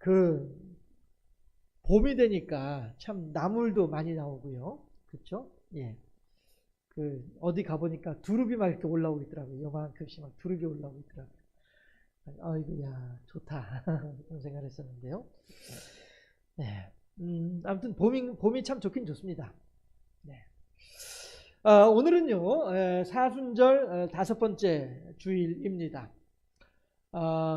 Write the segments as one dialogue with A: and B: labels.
A: 그 봄이 되니까 참 나물도 많이 나오고요. 그렇죠? 예. 그 어디 가보니까 두릅이 막 이렇게 올라오고 있더라고요. 요만큼씩 막 두릅이 올라오고 있더라고요. 아이고야 좋다 그런 생각을 했었는데요. 네. 아무튼 봄이 참 좋긴 좋습니다. 네. 오늘은요 사순절 5번째 주일입니다.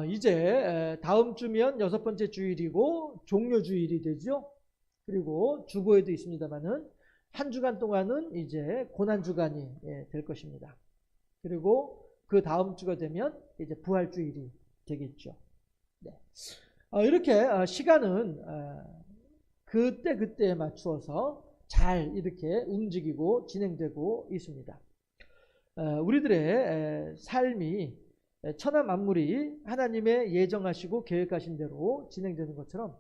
A: 이제 다음 주면 6번째 주일이고 종료주일이 되죠. 그리고 주보에도 있습니다만은 한 주간 동안은 이제 고난주간이 될 것입니다. 그리고 그 다음 주가 되면 이제 부활주일이 되겠죠. 네. 이렇게 시간은 그때그때에 맞추어서 잘 이렇게 움직이고 진행되고 있습니다. 우리들의 삶이 천하 만물이 하나님의 예정하시고 계획하신 대로 진행되는 것처럼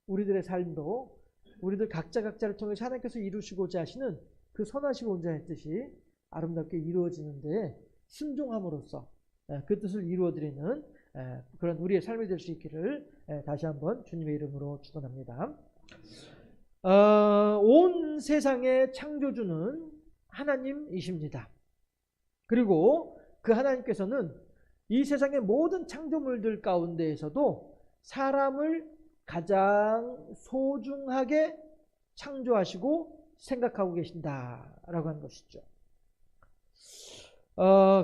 A: 우리들의 삶도 우리들 각자를 통해서 하나님께서 이루시고자 하시는 그 선하시고 온전한 뜻이 아름답게 이루어지는데 순종함으로써 그 뜻을 이루어드리는 그런 우리의 삶이 될 수 있기를 다시 한번 주님의 이름으로 축원합니다. 온 세상의 창조주는 하나님이십니다. 그리고 그 하나님께서는 이 세상의 모든 창조물들 가운데에서도 사람을 가장 소중하게 창조하시고 생각하고 계신다라고 하는 것이죠.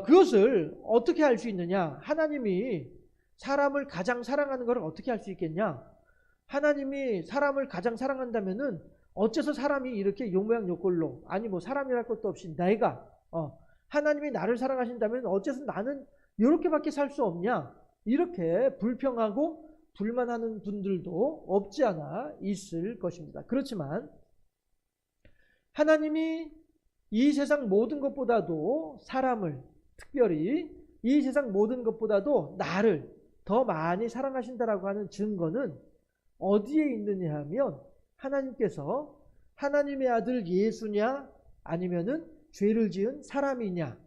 A: 그것을 어떻게 알 수 있느냐? 하나님이 사람을 가장 사랑하는 것을 어떻게 알 수 있겠냐? 하나님이 사람을 가장 사랑한다면은 어째서 사람이 이렇게 요모양요꼴로 아니 뭐 사람이랄 것도 없이 내가 하나님이 나를 사랑하신다면 어째서 나는 이렇게밖에 살 수 없냐? 이렇게 불평하고 불만하는 분들도 없지 않아 있을 것입니다. 그렇지만 하나님이 이 세상 모든 것보다도 사람을, 특별히 이 세상 모든 것보다도 나를 더 많이 사랑하신다라고 하는 증거는 어디에 있느냐 하면 하나님께서 하나님의 아들 예수냐 아니면은 죄를 지은 사람이냐,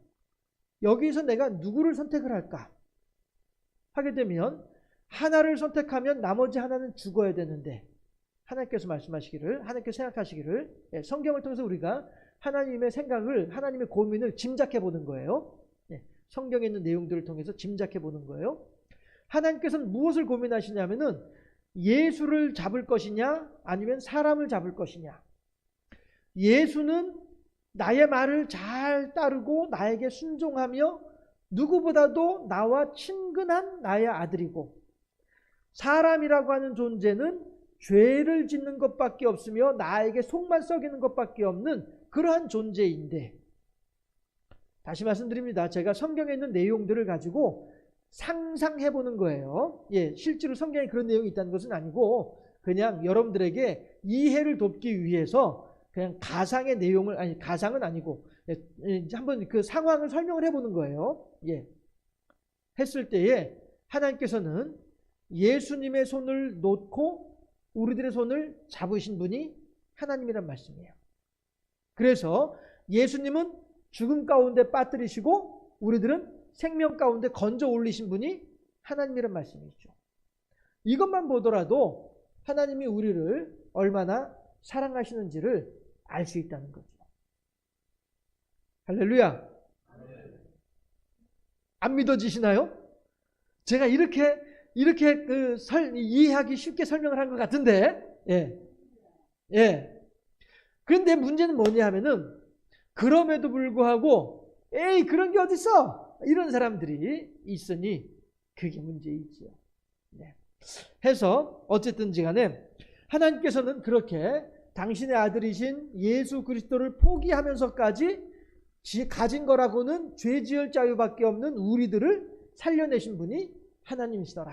A: 여기서 내가 누구를 선택을 할까 하게 되면 하나를 선택하면 나머지 하나는 죽어야 되는데 하나님께서 말씀하시기를, 하나님께서 생각하시기를 성경을 통해서 우리가 하나님의 생각을, 하나님의 고민을 짐작해 보는 거예요. 성경에 있는 내용들을 통해서 짐작해 보는 거예요. 하나님께서는 무엇을 고민하시냐면은 예수를 잡을 것이냐 아니면 사람을 잡을 것이냐. 예수는 나의 말을 잘 따르고 나에게 순종하며 누구보다도 나와 친근한 나의 아들이고, 사람이라고 하는 존재는 죄를 짓는 것밖에 없으며 나에게 속만 썩이는 것밖에 없는 그러한 존재인데, 다시 말씀드립니다. 제가 성경에 있는 내용들을 가지고 상상해 보는 거예요. 실제로 성경에 그런 내용이 있다는 것은 아니고 그냥 여러분들에게 이해를 돕기 위해서 그냥 가상의 내용을, 아니 가상은 아니고 한번 그 상황을 설명을 해보는 거예요. 했을 때에 하나님께서는 예수님의 손을 놓고 우리들의 손을 잡으신 분이 하나님이란 말씀이에요. 그래서 예수님은 죽음 가운데 빠뜨리시고 우리들은 생명 가운데 건져 올리신 분이 하나님이란 말씀이죠. 이것만 보더라도 하나님이 우리를 얼마나 사랑하시는지를 알 수 있다는 거죠. 할렐루야. 안 믿어지시나요? 제가 이렇게 이해하기 쉽게 설명을 한 것 같은데, 그런데 문제는 뭐냐 하면은 그럼에도 불구하고 에이 그런 게 어딨어? 이런 사람들이 있으니 그게 문제이죠. 해서 어쨌든지 간에 하나님께서는 그렇게 당신의 아들이신 예수 그리스도를 포기하면서까지 가진 거라고는 죄 지을 자유밖에 없는 우리들을 살려내신 분이 하나님이시더라.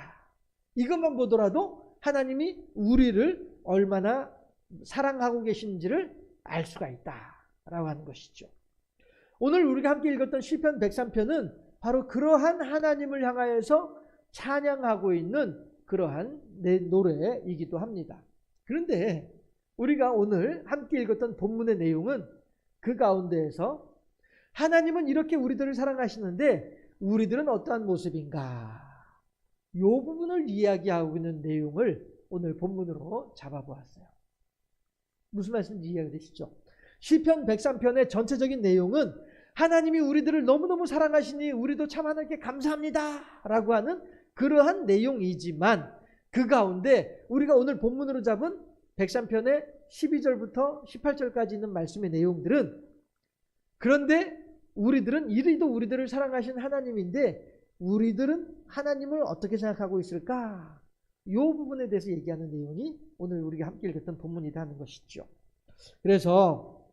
A: 이것만 보더라도 하나님이 우리를 얼마나 사랑하고 계신지를 알 수가 있다라고 하는 것이죠. 오늘 우리가 함께 읽었던 시편 103편은 바로 그러한 하나님을 향하여서 찬양하고 있는 그러한 노래이기도 합니다. 그런데 우리가 오늘 함께 읽었던 본문의 내용은 그 가운데에서 하나님은 이렇게 우리들을 사랑하시는데 우리들은 어떠한 모습인가? 이 부분을 이야기하고 있는 내용을 오늘 본문으로 잡아보았어요. 무슨 말씀인지 이해가 되시죠? 시편 103편의 전체적인 내용은 하나님이 우리들을 너무너무 사랑하시니 우리도 참 하나님께 감사합니다 라고 하는 그러한 내용이지만, 그 가운데 우리가 오늘 본문으로 잡은 103편의 12절부터 18절까지 있는 말씀의 내용들은, 그런데 우리들은 이리도 우리들을 사랑하신 하나님인데 우리들은 하나님을 어떻게 생각하고 있을까? 이 부분에 대해서 얘기하는 내용이 오늘 우리가 함께 읽었던 본문이다 하는 것이죠. 그래서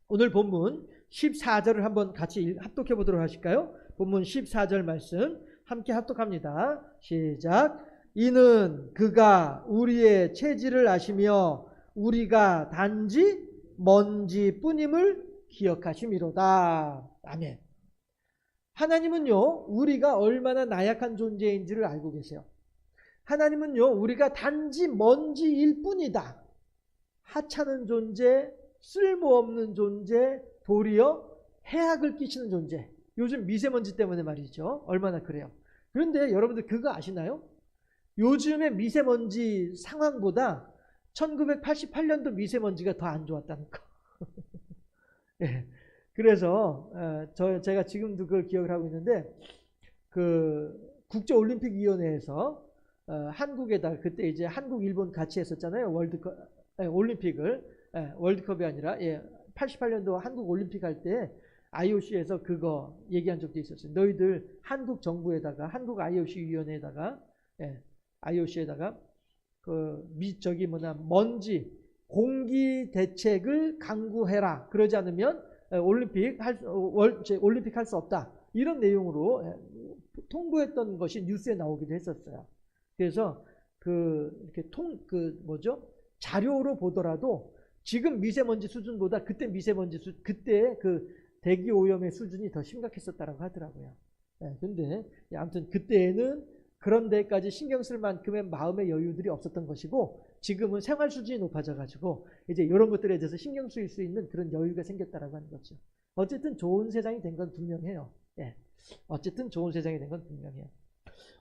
A: 오늘 본문 14절을 한번 같이 합독해 보도록 하실까요? 본문 14절 말씀 함께 합독합니다. 시작. 이는 그가 우리의 체질을 아시며 우리가 단지 먼지뿐임을 기억하심이로다. 아멘. 하나님은요, 우리가 얼마나 나약한 존재인지를 알고 계세요. 하나님은요, 우리가 단지 먼지일 뿐이다. 하찮은 존재, 쓸모없는 존재, 도리어 해악을 끼치는 존재. 요즘 미세먼지 때문에 말이죠. 얼마나 그래요. 그런데 여러분들 그거 아시나요? 요즘의 미세먼지 상황보다 1988년도 미세먼지가 더 안 좋았다는 거. 네. 그래서 제가 지금도 그걸 기억을 하고 있는데, 그 국제올림픽위원회에서 한국에다 그때 이제 한국 일본 같이 했었잖아요. 올림픽을. 월드컵이 아니라 88년도 한국 올림픽 할 때 IOC에서 그거 얘기한 적도 있었어요. 너희들 한국 정부에다가 한국 IOC 위원회에다가 IOC에다가 먼지 공기 대책을 강구해라. 그러지 않으면 올림픽 할 수 없다. 이런 내용으로 통보했던 것이 뉴스에 나오기도 했었어요. 그래서 이렇게 자료로 보더라도 지금 미세먼지 수준보다 그때 그때 그 대기 오염의 수준이 더 심각했었다라고 하더라고요. 근데 아무튼 그때는 그런 데까지 신경 쓸 만큼의 마음의 여유들이 없었던 것이고, 지금은 생활 수준이 높아져 가지고 이제 이런 것들에 대해서 신경 쓸 수 있는 그런 여유가 생겼다라고 하는 거죠. 어쨌든 좋은 세상이 된 건 분명해요. 어쨌든 좋은 세상이 된 건 분명해요.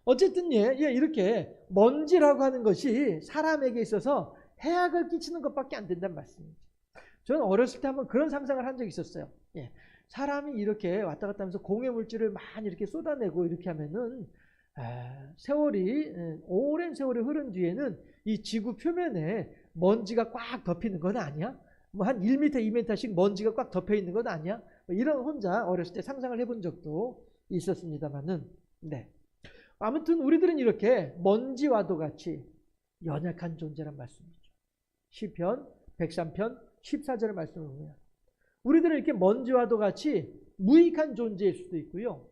A: 어쨌든 이렇게 먼지라고 하는 것이 사람에게 있어서 해악을 끼치는 것밖에 안 된다는 말씀이죠. 저는 어렸을 때 한번 그런 상상을 한 적이 있었어요. 사람이 이렇게 왔다 갔다 하면서 공해 물질을 많이 이렇게 쏟아내고 이렇게 하면은 오랜 세월이 흐른 뒤에는 이 지구 표면에 먼지가 꽉 덮이는 건 아니야? 뭐 한 1m, 2m씩 먼지가 꽉 덮여 있는 건 아니야? 뭐 이런 혼자 어렸을 때 상상을 해본 적도 있었습니다만은, 아무튼 우리들은 이렇게 먼지와도 같이 연약한 존재란 말씀이죠. 시편 103편 14절의 말씀을 보면 우리들은 이렇게 먼지와도 같이 무익한 존재일 수도 있고요.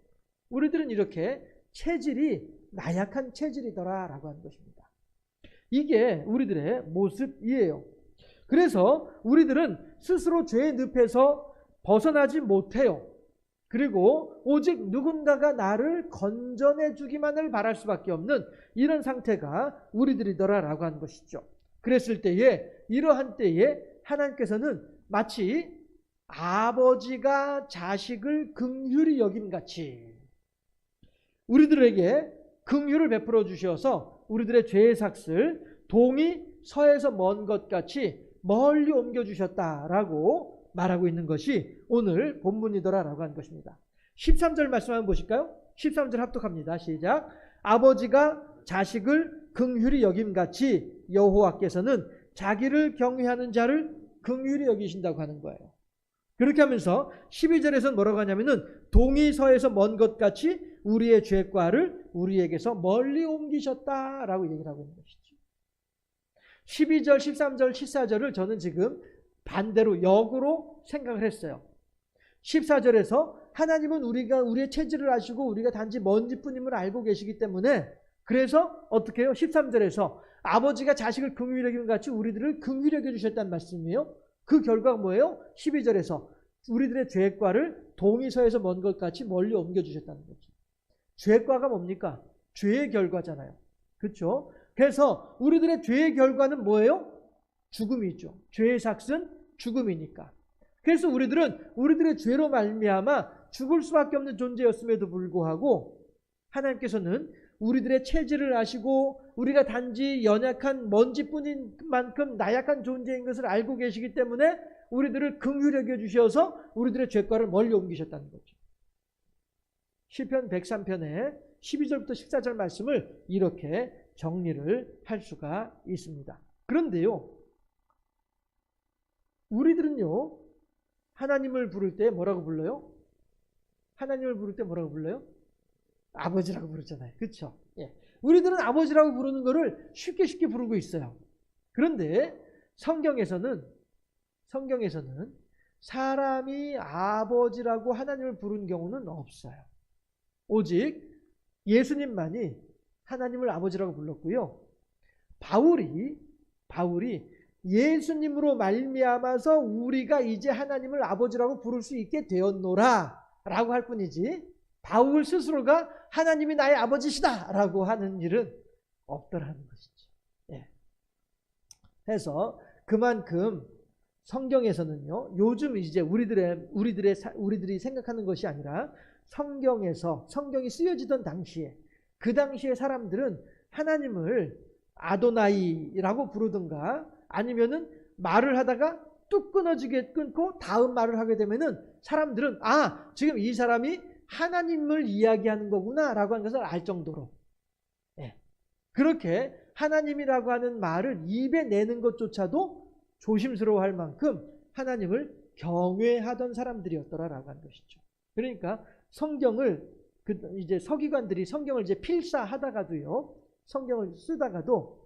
A: 우리들은 이렇게 체질이 나약한 체질이더라 라고 하는 것입니다. 이게 우리들의 모습이에요. 그래서 우리들은 스스로 죄의 늪에서 벗어나지 못해요. 그리고 오직 누군가가 나를 건져내 주기만을 바랄 수밖에 없는 이런 상태가 우리들이더라 라고 하는 것이죠. 그랬을 때에, 이러한 때에 하나님께서는 마치 아버지가 자식을 긍휼히 여김같이 우리들에게 긍휼을 베풀어 주셔서 우리들의 죄의 삭슬 동이 서에서 먼 것 같이 멀리 옮겨주셨다라고 말하고 있는 것이 오늘 본문이더라라고 하는 것입니다. 13절 말씀 한번 보실까요? 13절 합독합니다. 시작. 아버지가 자식을 긍휼히 여김같이 여호와께서는 자기를 경외하는 자를 긍휼히 여기신다고 하는 거예요. 그렇게 하면서 12절에서는 뭐라고 하냐면은 동이 서에서 먼 것 같이 우리의 죄과를 우리에게서 멀리 옮기셨다라고 얘기를 하고 있는 것이죠. 12절, 13절, 14절을 저는 지금 반대로 역으로 생각을 했어요. 14절에서 하나님은 우리의 체질을 아시고 우리가 단지 먼지뿐임을 알고 계시기 때문에, 그래서 어떻게 해요? 13절에서 아버지가 자식을 긍휼히 여김 같이 우리들을 긍휼히 여겨 주셨다는 말씀이에요. 그 결과가 뭐예요? 12절에서 우리들의 죄과를 동이 서에서 먼 것 같이 멀리 옮겨주셨다는 거죠. 죄과가 뭡니까? 죄의 결과잖아요. 그렇죠? 그래서 우리들의 죄의 결과는 뭐예요? 죽음이죠. 죄의 삭은 죽음이니까. 그래서 우리들은 우리들의 죄로 말미암아 죽을 수밖에 없는 존재였음에도 불구하고 하나님께서는 우리들의 체질을 아시고 우리가 단지 연약한 먼지뿐인 만큼 나약한 존재인 것을 알고 계시기 때문에 우리들을 긍휼히 여겨 주셔서 우리들의 죄과를 멀리 옮기셨다는 거죠. 시편 103편의 12절부터 14절 말씀을 이렇게 정리를 할 수가 있습니다. 그런데요, 우리들은요, 하나님을 부를 때 뭐라고 불러요? 하나님을 부를 때 뭐라고 불러요? 아버지라고 부르잖아요. 그렇죠? 예. 우리들은 아버지라고 부르는 거를 쉽게 부르고 있어요. 그런데 성경에서는 사람이 아버지라고 하나님을 부른 경우는 없어요. 오직 예수님만이 하나님을 아버지라고 불렀고요. 바울이 예수님으로 말미암아서 우리가 이제 하나님을 아버지라고 부를 수 있게 되었노라 라고 할 뿐이지, 바울 스스로가 하나님이 나의 아버지시다 라고 하는 일은 없더라는 것이죠. 예. 해서 그만큼 성경에서는요, 요즘 이제 우리들이 생각하는 것이 아니라 성경이 쓰여지던 당시에, 그 당시에 사람들은 하나님을 아도나이라고 부르든가 아니면은 말을 하다가 뚝 끊어지게 끊고 다음 말을 하게 되면은 사람들은 지금 이 사람이 하나님을 이야기하는 거구나 라고 하는 것을 알 정도로, 예, 그렇게 하나님이라고 하는 말을 입에 내는 것조차도 조심스러워할 만큼 하나님을 경외하던 사람들이었더라라고 하는 것이죠. 그러니까 성경을 이제 서기관들이 성경을 이제 필사하다가도요, 성경을 쓰다가도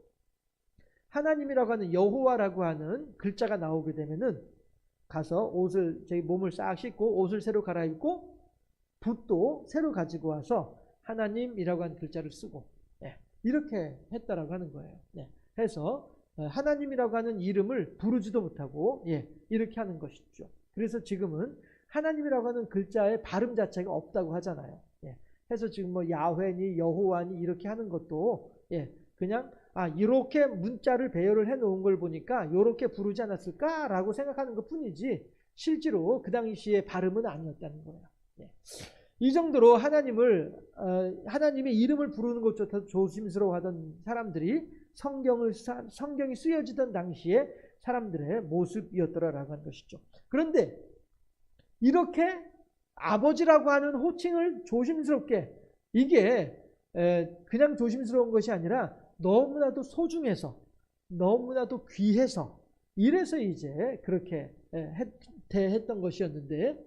A: 하나님이라고 하는 여호와라고 하는 글자가 나오게 되면은 가서 제 몸을 싹 씻고 옷을 새로 갈아입고 붓도 새로 가지고 와서 하나님이라고 하는 글자를 쓰고, 이렇게 했다라고 하는 거예요. 해서 하나님이라고 하는 이름을 부르지도 못하고 이렇게 하는 것이죠. 그래서 지금은 하나님이라고 하는 글자의 발음 자체가 없다고 하잖아요. 해서 지금 뭐 야훼니 여호와니 이렇게 하는 것도 그냥 이렇게 문자를 배열을 해놓은 걸 보니까 이렇게 부르지 않았을까라고 생각하는 것 뿐이지 실제로 그 당시의 발음은 아니었다는 거예요. 이 정도로 하나님의 이름을 부르는 것조차도 조심스러워하던 사람들이 성경이 쓰여지던 당시에 사람들의 모습이었더라라고 하는 것이죠. 그런데 이렇게 아버지라고 하는 호칭을 조심스럽게, 이게 그냥 조심스러운 것이 아니라 너무나도 소중해서 너무나도 귀해서 이래서 이제 그렇게 대했던 것이었는데,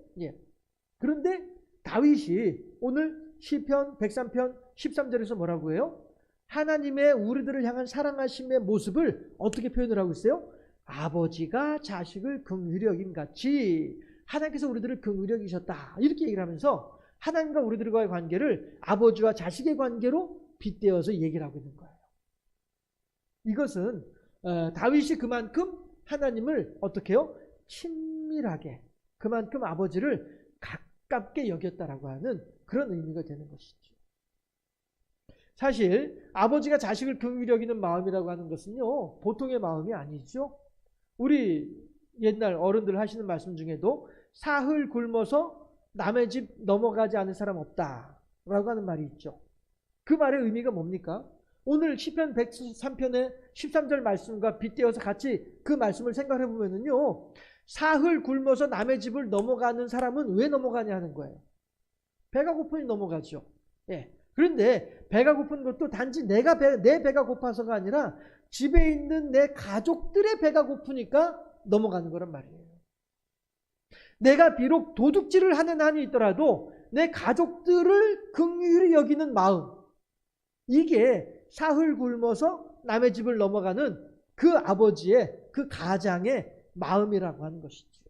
A: 그런데 다윗이 오늘 시편 103편 13절에서 뭐라고 해요? 하나님의 우리들을 향한 사랑하심의 모습을 어떻게 표현을 하고 있어요? 아버지가 자식을 긍휼히 여김 같이 하나님께서 우리들을 긍휼히 여기셨다, 이렇게 얘기를 하면서 하나님과 우리들과의 관계를 아버지와 자식의 관계로 빗대어서 얘기를 하고 있는 거예요. 이것은 다윗이 그만큼 하나님을 어떻게 해요? 친밀하게, 그만큼 아버지를 가깝게 여겼다라고 하는 그런 의미가 되는 것이죠. 사실 아버지가 자식을 긍휼히 여기는 마음이라고 하는 것은요, 보통의 마음이 아니죠. 우리 옛날 어른들 하시는 말씀 중에도 사흘 굶어서 남의 집 넘어가지 않은 사람 없다라고 하는 말이 있죠. 그 말의 의미가 뭡니까? 오늘 시편 103편의 13절 말씀과 빗대어서 같이 그 말씀을 생각해 보면은요, 사흘 굶어서 남의 집을 넘어가는 사람은 왜 넘어가냐 하는 거예요. 배가 고프니 넘어가죠. 그런데 배가 고픈 것도 단지 내 배가 고파서가 아니라 집에 있는 내 가족들의 배가 고프니까 넘어가는 거란 말이에요. 내가 비록 도둑질을 하는 한이 있더라도 내 가족들을 긍휼히 여기는 마음, 이게 사흘 굶어서 남의 집을 넘어가는 그 아버지의, 그 가장의 마음이라고 하는 것이죠.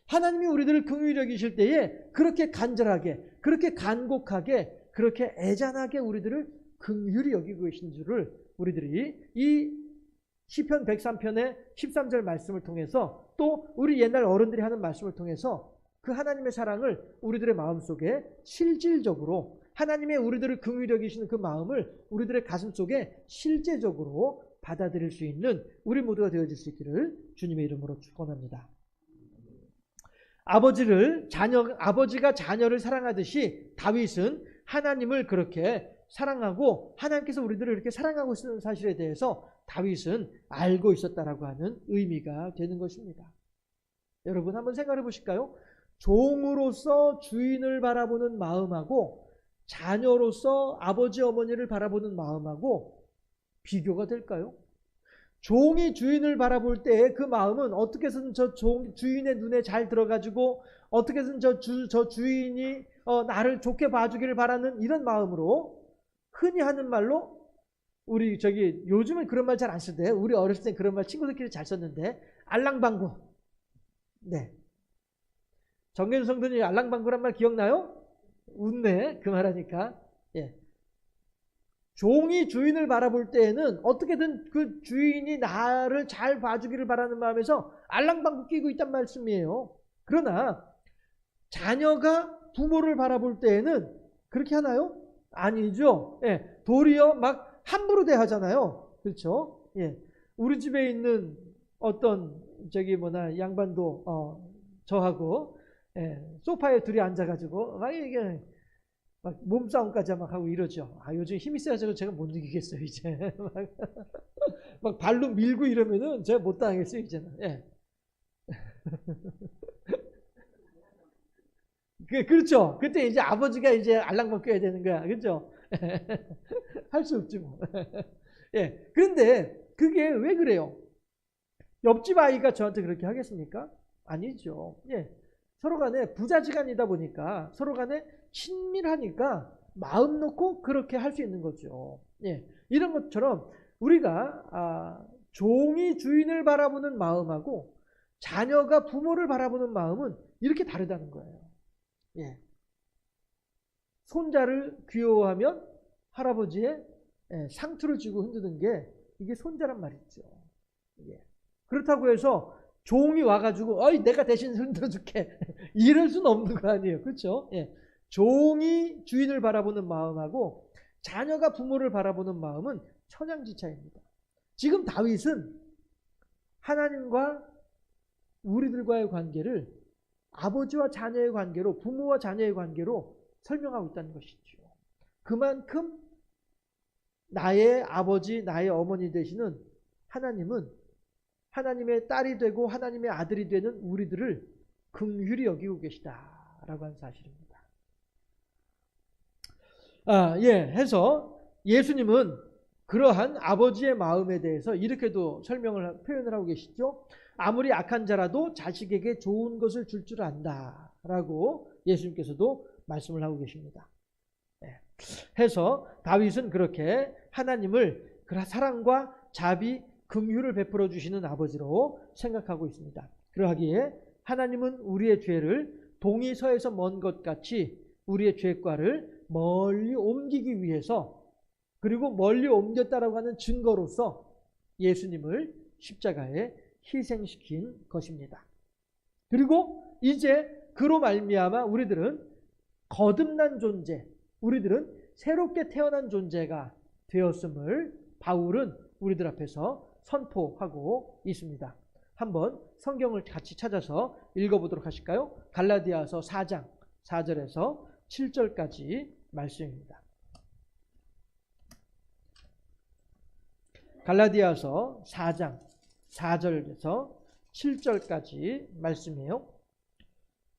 A: 하나님이 우리들을 긍휼히 여기실 때에 그렇게 간절하게, 그렇게 간곡하게, 그렇게 애잔하게 우리들을 긍휼히 여기고 계신 줄을 우리들이 이 시편 103편의 13절 말씀을 통해서, 또 우리 옛날 어른들이 하는 말씀을 통해서 그 하나님의 사랑을 우리들의 마음속에 실질적으로, 하나님의 우리들을 긍휼히 여기시는 그 마음을 우리들의 가슴 속에 실제적으로 받아들일 수 있는 우리 모두가 되어질 수 있기를 주님의 이름으로 축원합니다. 아버지가 자녀를 사랑하듯이 다윗은 하나님을 그렇게 사랑하고 하나님께서 우리들을 이렇게 사랑하고 있는 사실에 대해서 다윗은 알고 있었다라고 하는 의미가 되는 것입니다. 여러분 한번 생각해 보실까요? 종으로서 주인을 바라보는 마음하고 자녀로서 아버지 어머니를 바라보는 마음하고 비교가 될까요? 종이 주인을 바라볼 때 그 마음은 어떻게 해서든 주인의 눈에 잘 들어가지고 어떻게 해서든 저 주인이 나를 좋게 봐주기를 바라는 이런 마음으로, 흔히 하는 말로 우리 요즘은 그런 말 잘 안 쓰는데 우리 어렸을 땐 그런 말 친구들끼리 잘 썼는데 알랑방구. 네. 정계준 성도님 알랑방구란 말 기억나요? 웃네 그 말하니까. 예. 종이 주인을 바라볼 때에는 어떻게든 그 주인이 나를 잘 봐주기를 바라는 마음에서 알랑방구 끼고 있단 말씀이에요. 그러나 자녀가 부모를 바라볼 때에는 그렇게 하나요? 아니죠. 예, 도리어 막 함부로 대하잖아요. 그렇죠? 예, 우리 집에 있는 어떤 양반도 저하고 소파에 둘이 앉아가지고 막 이게 막 몸싸움까지 막 하고 이러죠. 요즘 힘이 세가지고 제가 못 이기겠어요 이제. 막 발로 밀고 이러면은 제가 못 당하겠어요 이제는. 예. 그렇죠. 그때 이제 아버지가 이제 알랑방 껴야 되는 거야. 그렇죠? 할 수 없지 뭐. 예. 그런데 그게 왜 그래요? 옆집 아이가 저한테 그렇게 하겠습니까? 아니죠. 예. 서로 간에 부자지간이다 보니까 서로 간에 친밀하니까 마음 놓고 그렇게 할 수 있는 거죠. 예. 이런 것처럼 우리가 종이 주인을 바라보는 마음하고 자녀가 부모를 바라보는 마음은 이렇게 다르다는 거예요. 예. 손자를 귀여워하면 할아버지의 상투를 쥐고 흔드는 게 이게 손자란 말이죠. 예. 그렇다고 해서 종이 와가지고 어이 내가 대신 흔들어줄게 이럴 수는 없는 거 아니에요. 그렇죠? 예. 종이 주인을 바라보는 마음하고 자녀가 부모를 바라보는 마음은 천양지차입니다. 지금 다윗은 하나님과 우리들과의 관계를 아버지와 자녀의 관계로, 부모와 자녀의 관계로 설명하고 있다는 것이죠. 그만큼 나의 아버지, 나의 어머니 되시는 하나님은 하나님의 딸이 되고 하나님의 아들이 되는 우리들을 긍휼히 여기고 계시다라고 하는 사실입니다. 해서 예수님은 그러한 아버지의 마음에 대해서 이렇게도 표현을 하고 계시죠. 아무리 악한 자라도 자식에게 좋은 것을 줄 줄 안다라고 예수님께서도 말씀을 하고 계십니다. 해서 다윗은 그렇게 하나님을 사랑과 자비, 긍휼을 베풀어 주시는 아버지로 생각하고 있습니다. 그러하기에 하나님은 우리의 죄를 동이 서에서 먼 것 같이 우리의 죄과를 멀리 옮기기 위해서, 그리고 멀리 옮겼다라고 하는 증거로서 예수님을 십자가에 희생시킨 것입니다. 그리고 이제 그로 말미암아 우리들은 거듭난 존재, 우리들은 새롭게 태어난 존재가 되었음을 바울은 우리들 앞에서 선포하고 있습니다. 한번 성경을 같이 찾아서 읽어보도록 하실까요? 갈라디아서 4장 4절에서 7절까지 말씀입니다. 갈라디아서 4장 4절에서 7절까지 말씀이에요.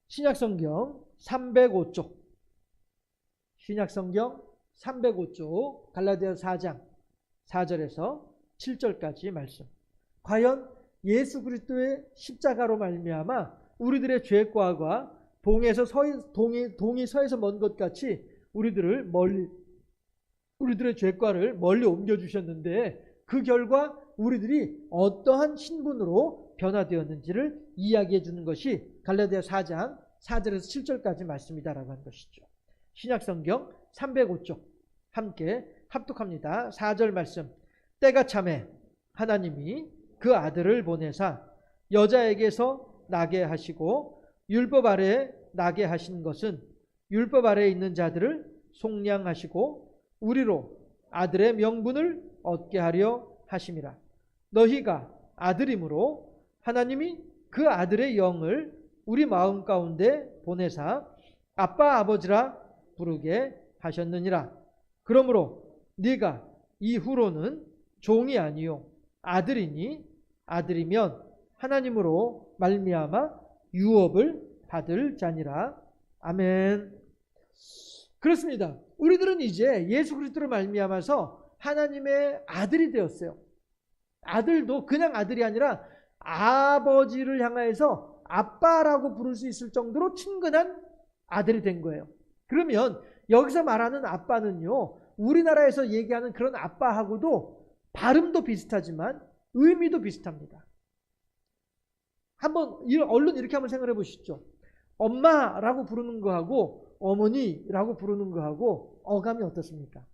A: 신약성경 305쪽, 신약성경 305쪽 갈라디아서 4장 4절에서 7절까지 말씀. 과연 예수 그리스도의 십자가로 말미암아 우리들의 죄과가 동이 서에서 먼 것 같이 우리들의 죄과를 멀리 옮겨주셨는데, 그 결과 우리들이 어떠한 신분으로 변화되었는지를 이야기해 주는 것이 갈라디아 4장 4절에서 7절까지 말씀이다라고 하는 것이죠. 신약성경 305쪽 함께 합독합니다. 4절 말씀. 때가 차매 하나님이 그 아들을 보내사 여자에게서 나게 하시고 율법 아래에 나게 하신 것은 율법 아래에 있는 자들을 속량하시고 우리로 아들의 명분을 얻게 하려 하심이라. 너희가 아들이므로 하나님이 그 아들의 영을 우리 마음 가운데 보내사 아빠 아버지라 부르게 하셨느니라. 그러므로 네가 이후로는 종이 아니요 아들이니 아들이면 하나님으로 말미암아 유업을 받을 자니라. 아멘. 그렇습니다. 우리들은 이제 예수 그리스도로 말미암아서 하나님의 아들이 되었어요. 아들도 그냥 아들이 아니라 아버지를 향하여서 아빠라고 부를 수 있을 정도로 친근한 아들이 된 거예요. 그러면 여기서 말하는 아빠는요, 우리나라에서 얘기하는 그런 아빠하고도 발음도 비슷하지만 의미도 비슷합니다. 한번 얼른 이렇게 한번 생각해 보시죠. 엄마라고 부르는 거하고 어머니라고 부르는 거하고 어감이 어떻습니까?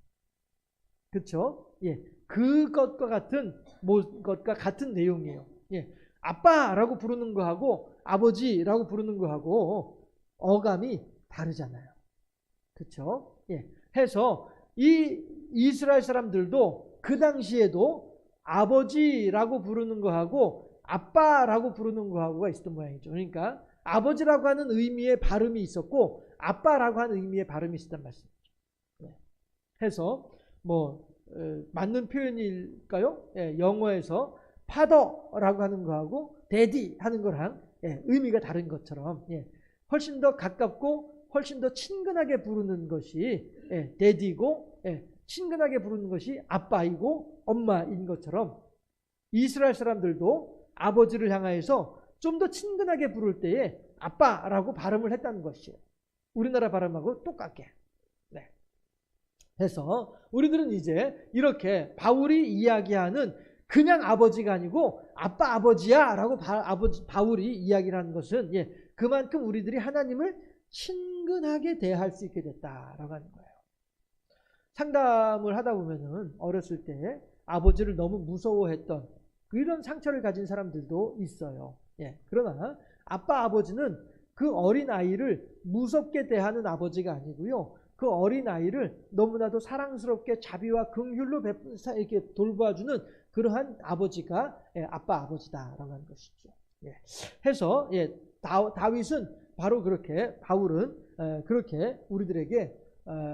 A: 그렇죠? 예, 그것과 같은 내용이에요. 예, 아빠라고 부르는 거하고 아버지라고 부르는 거하고 어감이 다르잖아요. 그렇죠? 예, 해서 이 이스라엘 사람들도 그 당시에도 아버지라고 부르는 거하고 아빠라고 부르는 거하고가 있었던 모양이죠. 그러니까 아버지라고 하는 의미의 발음이 있었고 아빠라고 하는 의미의 발음이 있었단 말씀이죠. 예, 해서 맞는 표현일까요? 예, 영어에서 파더라고 하는 거하고 데디 하는 거랑 의미가 다른 것처럼 훨씬 더 가깝고 훨씬 더 친근하게 부르는 것이 데디고 친근하게 부르는 것이 아빠이고 엄마인 것처럼 이스라엘 사람들도 아버지를 향하여서 좀 더 친근하게 부를 때에 아빠라고 발음을 했다는 것이에요. 우리나라 발음하고 똑같게. 네. 해서 우리들은 이제 이렇게 바울이 이야기하는 그냥 아버지가 아니고 아빠 아버지야 라고 바울이 이야기를 하는 것은 그만큼 우리들이 하나님을 친근하게 대할 수 있게 됐다라고 하는 거예요. 상담을 하다 보면은 어렸을 때 아버지를 너무 무서워했던 이런 상처를 가진 사람들도 있어요. 그러나 아빠 아버지는 그 어린 아이를 무섭게 대하는 아버지가 아니고요. 그 어린 아이를 너무나도 사랑스럽게 자비와 긍휼로 이렇게 돌봐주는 그러한 아버지가 아빠 아버지다라고 하는 것이죠. 해서 다윗은 바로 그렇게 바울은 그렇게 우리들에게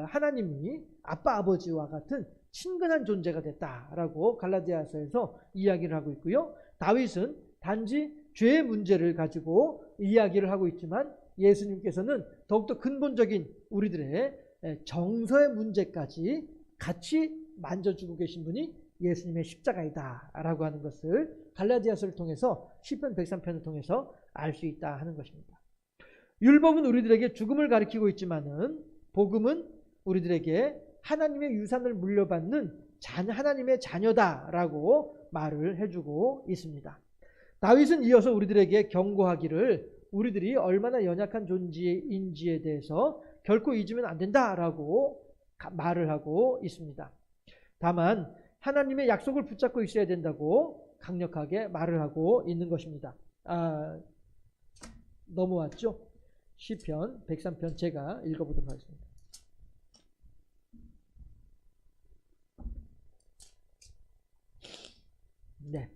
A: 하나님이 아빠 아버지와 같은 친근한 존재가 됐다라고 갈라디아서에서 이야기를 하고 있고요. 다윗은 단지 죄의 문제를 가지고 이야기를 하고 있지만 예수님께서는 더욱더 근본적인 우리들의 정서의 문제까지 같이 만져주고 계신 분이 예수님의 십자가이다라고 하는 것을 갈라디아서를 통해서 시편 103편을 통해서 알 수 있다 하는 것입니다. 율법은 우리들에게 죽음을 가리키고 있지만은 복음은 우리들에게 하나님의 유산을 물려받는 하나님의 자녀다라고 말을 해주고 있습니다. 다윗은 이어서 우리들에게 경고하기를 우리들이 얼마나 연약한 존재인지에 대해서 결코 잊으면 안 된다라고 말을 하고 있습니다. 다만 하나님의 약속을 붙잡고 있어야 된다고 강력하게 말을 하고 있는 것입니다. 넘어왔죠? 시편 103편 제가 읽어보도록 하겠습니다. 네.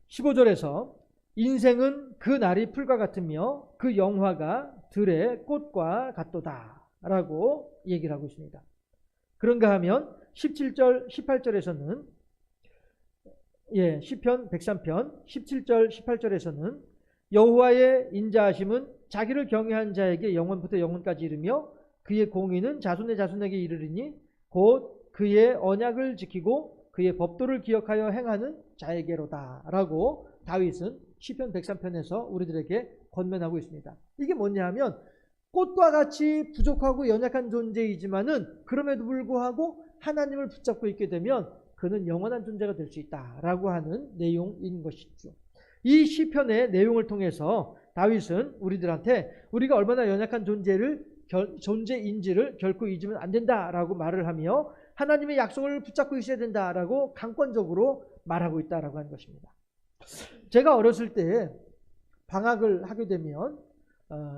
A: 15절에서 인생은 그 날이 풀과 같으며 그 영화가 들의 꽃과 같도다 라고 얘기를 하고 있습니다. 그런가 하면 17절 18절에서는 시편 103편 17절 18절에서는 여호와의 인자하심은 자기를 경외한 자에게 영원부터 영원까지 이르며 그의 공의는 자손의 자손에게 이르리니 곧 그의 언약을 지키고 그의 법도를 기억하여 행하는 자에게로다 라고 다윗은 시편 103편에서 우리들에게 권면하고 있습니다. 이게 뭐냐 하면 꽃과 같이 부족하고 연약한 존재이지만은 그럼에도 불구하고 하나님을 붙잡고 있게 되면 그는 영원한 존재가 될 수 있다라고 하는 내용인 것이죠. 이 시편의 내용을 통해서 다윗은 우리들한테 우리가 얼마나 연약한 존재인지를 결코 잊으면 안 된다라고 말을 하며 하나님의 약속을 붙잡고 있어야 된다라고 강권적으로 말하고 있다라고 하는 것입니다. 제가 어렸을 때 방학을 하게 되면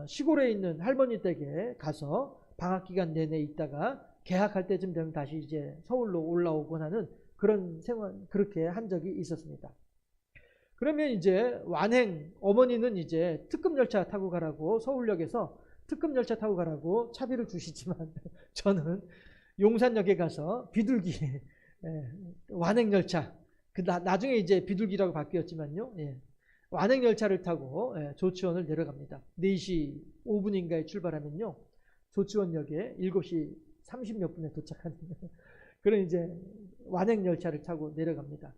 A: 시골에 있는 할머니 댁에 가서 방학 기간 내내 있다가 개학할 때쯤 되면 다시 이제 서울로 올라오곤 하는 그런 생활, 그렇게 한 적이 있었습니다. 그러면 이제 완행, 어머니는 이제 특급 열차 타고 가라고 서울역에서 특급 열차 타고 가라고 차비를 주시지만 저는 용산역에 가서 비둘기 완행열차, 나중에 이제 비둘기라고 바뀌었지만요. 완행열차를 타고 조치원을 내려갑니다. 4시 5분인가에 출발하면요. 조치원역에 7시 30몇 분에 도착하는 그런 이제 완행열차를 타고 내려갑니다.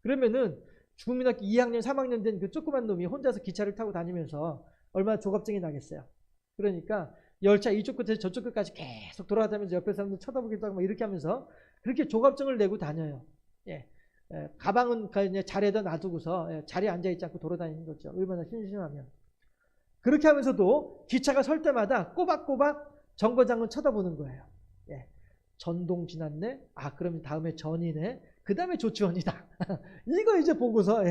A: 그러면은 중국민학교 2학년, 3학년 된 그 조그만 놈이 혼자서 기차를 타고 다니면서 얼마나 조갑증이 나겠어요. 그러니까 열차 이쪽 끝에서 저쪽 끝까지 계속 돌아다니면서 옆에 사람들 쳐다보기도 하고 막 이렇게 하면서 그렇게 조갑증을 내고 다녀요. 가방은 그냥 자리에다 놔두고서 자리에 앉아있지 않고 돌아다니는 거죠. 얼마나 심심하면. 그렇게 하면서도 기차가 설 때마다 꼬박꼬박 정거장은 쳐다보는 거예요. 전동 지났네? 아, 그러면 다음에 전이네? 그 다음에 조치원이다. 이거 이제 보고서,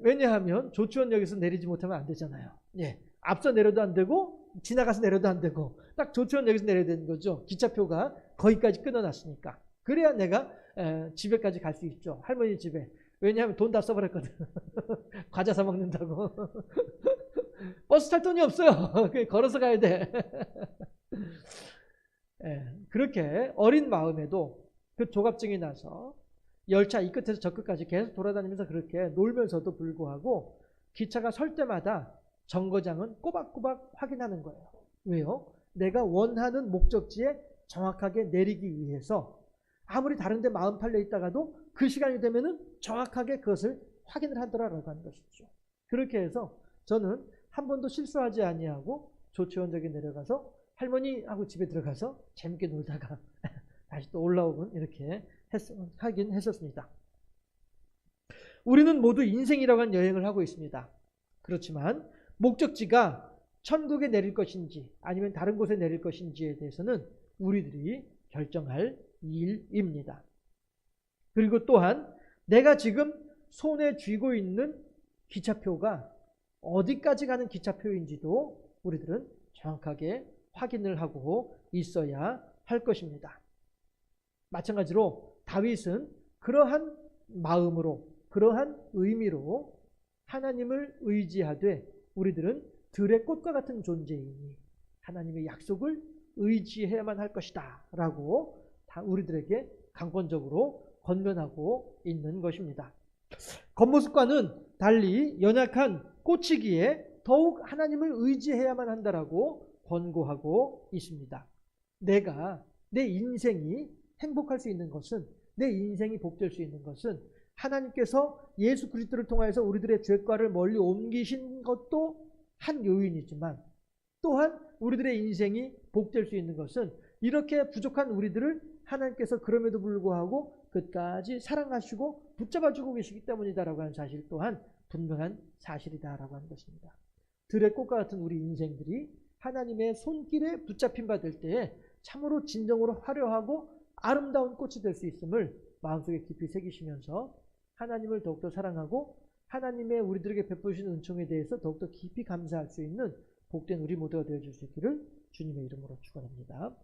A: 왜냐하면 조치원역에서 내리지 못하면 안 되잖아요. 앞서 내려도 안 되고, 지나가서 내려도 안 되고, 딱 조치원역에서 내려야 되는 거죠. 기차표가 거기까지 끊어놨으니까. 그래야 내가 집에까지 갈 수 있죠. 할머니 집에. 왜냐하면 돈 다 써버렸거든. 과자 사 먹는다고. 버스 탈 돈이 없어요. 걸어서 가야 돼. 그렇게 어린 마음에도 그 조갑증이 나서 열차 이 끝에서 저 끝까지 계속 돌아다니면서 그렇게 놀면서도 불구하고 기차가 설 때마다 정거장은 꼬박꼬박 확인하는 거예요. 왜요? 내가 원하는 목적지에 정확하게 내리기 위해서 아무리 다른 데 마음 팔려 있다가도 그 시간이 되면은 정확하게 그것을 확인을 하더라라고 하는 것이죠. 그렇게 해서 저는 한 번도 실수하지 아니하고 조치원역에 내려가서 할머니하고 집에 들어가서 재밌게 놀다가 다시 또 올라오곤 이렇게 하긴 했었습니다. 우리는 모두 인생이라고 하는 여행을 하고 있습니다. 그렇지만 목적지가 천국에 내릴 것인지 아니면 다른 곳에 내릴 것인지에 대해서는 우리들이 결정할 일입니다. 그리고 또한 내가 지금 손에 쥐고 있는 기차표가 어디까지 가는 기차표인지도 우리들은 정확하게 확인을 하고 있어야 할 것입니다. 마찬가지로 다윗은 그러한 마음으로 그러한 의미로 하나님을 의지하되 우리들은 들의 꽃과 같은 존재이니 하나님의 약속을 의지해야만 할 것이다 라고 다 우리들에게 강권적으로 권면하고 있는 것입니다. 겉모습과는 달리 연약한 꽃이기에 더욱 하나님을 의지해야만 한다라고 권고하고 있습니다. 내가 내 인생이 행복할 수 있는 것은 내 인생이 복될 수 있는 것은 하나님께서 예수 그리스도를 통하여서 우리들의 죄과를 멀리 옮기신 것도 한 요인이지만 또한 우리들의 인생이 복될 수 있는 것은 이렇게 부족한 우리들을 하나님께서 그럼에도 불구하고 끝까지 사랑하시고 붙잡아주고 계시기 때문이다라고 하는 사실 또한 분명한 사실이다라고 하는 것입니다. 들의 꽃과 같은 우리 인생들이 하나님의 손길에 붙잡힌 바 될 때에 참으로 진정으로 화려하고 아름다운 꽃이 될 수 있음을 마음속에 깊이 새기시면서 하나님을 더욱더 사랑하고 하나님의 우리들에게 베푸신 은총에 대해서 더욱더 깊이 감사할 수 있는 복된 우리 모두가 되어줄 수 있기를 주님의 이름으로 축원합니다.